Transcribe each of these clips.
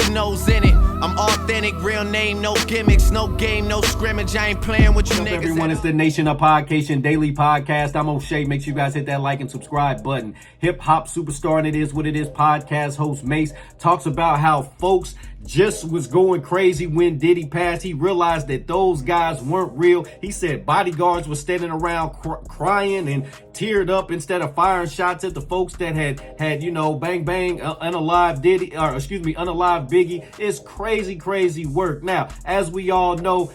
your nose in it. I'm authentic, real name, no gimmicks, no game, no scrimmage. I ain't playing with you niggas. Everyone, it's the Nation of Podcation Daily Podcast. I'm O'Shea. Make sure you guys hit that like and subscribe button. Hip hop superstar and It Is What It Is podcast host Mase talks about how folks just was going crazy when Diddy passed. He realized that those guys weren't real. He said bodyguards were standing around crying and teared up instead of firing shots at the folks that had bang bang unalive Biggie. It's crazy work. Now, as we all know,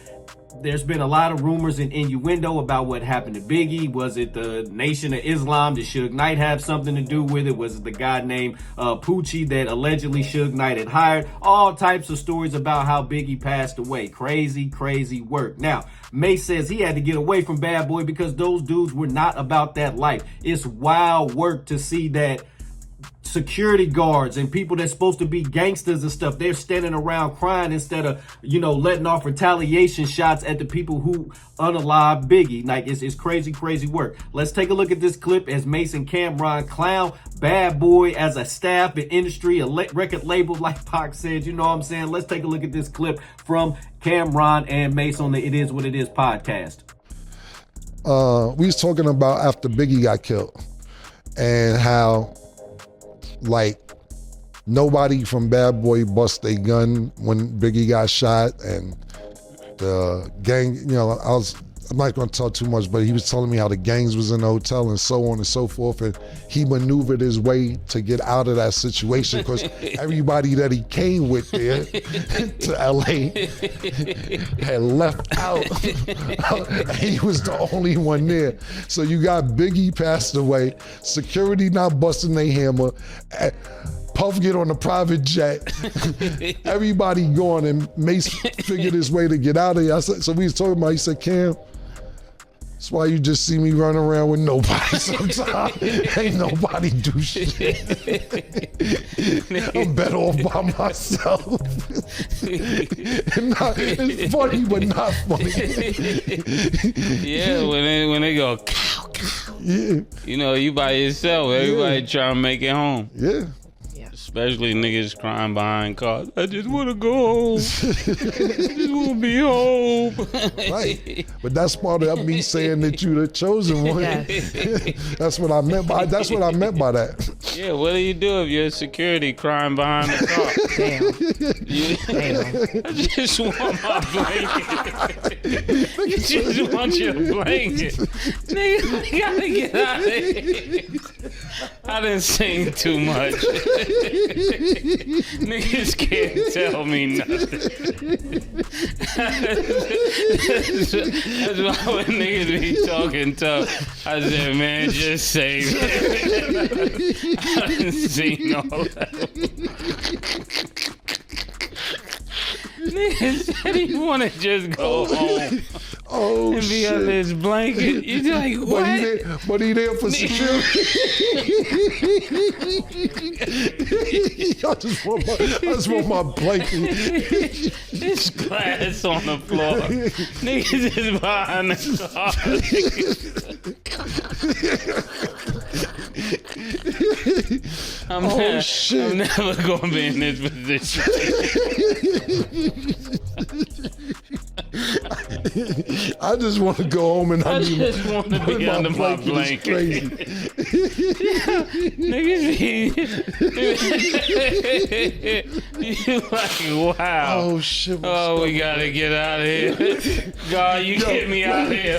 there's been a lot of rumors and innuendo about what happened to Biggie. Was it the Nation of Islam? Did Suge Knight have something to do with it? Was it the guy named Poochie that allegedly Suge Knight had hired? All types of stories about how Biggie passed away. Crazy work. Now, Mase says he had to get away from Bad Boy because those dudes were not about that life. It's wild work to see that security guards and people that's supposed to be gangsters and stuff, they're standing around crying instead of, letting off retaliation shots at the people who unalive Biggie. Like, it's crazy work. Let's take a look at this clip as Mase and Cam'ron clown Bad Boy as a staff and industry, a record label, like Pac said. You know what I'm saying? Let's take a look at this clip from Cam'ron and Mase on the It Is What It Is podcast. We was talking about after Biggie got killed and how nobody from Bad Boy bust a gun when Biggie got shot, and the gang, I'm not gonna tell too much, but he was telling me how the gangs was in the hotel and so on and so forth, and he maneuvered his way to get out of that situation because everybody that he came with there to LA had left out. And he was the only one there. So you got Biggie passed away, security not busting their hammer, Puff get on a private jet, everybody going, and Mase figured his way to get out of here. So we was talking about, he said, Cam, that's why you just see me run around with nobody sometimes. Ain't nobody do shit. I'm better off by myself. It's funny, but not funny. Yeah, when they go, cow, cow. Yeah. You by yourself. Everybody trying to make it home. Yeah. Especially niggas crying behind cars. I just want to go home. I just want to be home. Right. But that's part of me saying that you the chosen one. Yes. That's what I meant by that. Yeah, what do you do if you're security crying behind the car? Damn. I just want my blanket. You just want your blanket. Nigga, we gotta get out of here. I didn't sing too much. Niggas can't tell me nothing. That's why when niggas be talking tough, I said, man, just say it. I didn't sing all that. Nigga said he want to just go home and be under his blanket. You like, what? But he there for security. I just want my blanket. This glass on the floor. Niggas is behind the car. I'm never gonna be in this position. I just want to go home and I just want to be under my blanket. Niggas be you like, wow. Oh shit. Oh, we gotta get out of here. God, you get me out of here.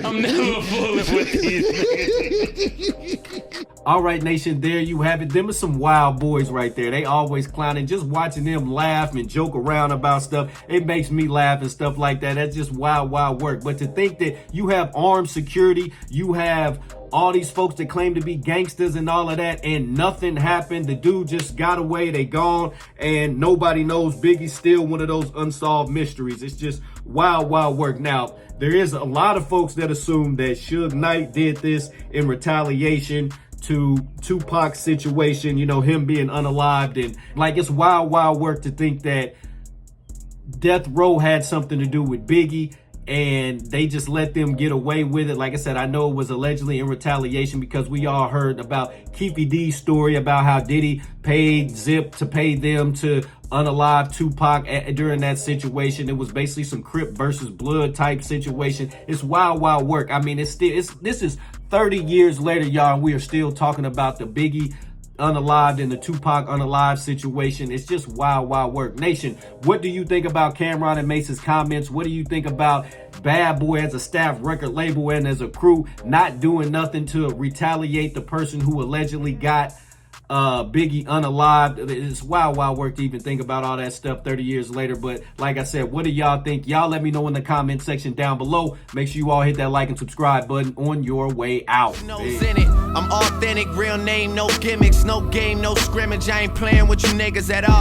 I'm never fooling with these niggas. All right, Nation, there you have it. Them are some wild boys right there. They always clowning. Just watching them laugh and joke around about stuff, it makes me laugh and stuff like that. That's just wild work. But to think that you have armed security, you have all these folks that claim to be gangsters and all of that, and nothing happened. The dude just got away, they gone, and nobody knows. Biggie's still one of those unsolved mysteries. It's just wild work. Now, there is a lot of folks that assume that Suge Knight did this in retaliation to Tupac's situation, him being unalived, and it's wild work to think that Death Row had something to do with Biggie. and they just let them get away with it. Like I said, I know it was allegedly in retaliation because we all heard about Keefy D's story about how Diddy paid Zip to pay them to unalive Tupac during that situation. It was basically some Crip versus Blood type situation. It's wild, wild work. I mean, this is 30 years later, y'all, and we are still talking about the Biggie unalived and the Tupac unalived situation. It's just wild, wild work. Nation, what do you think about Cameron and Mase's comments? What do you think about Bad Boy as a staff record label and as a crew not doing nothing to retaliate the person who allegedly got Biggie unalived? It's wild, wild work to even think about all that stuff 30 years later. But like I said, what do y'all think? Y'all let me know in the comment section down below. Make sure you all hit that like and subscribe button on your way out. I'm authentic, real name, no gimmicks, no game, no scrimmage. I ain't playing with you niggas at all.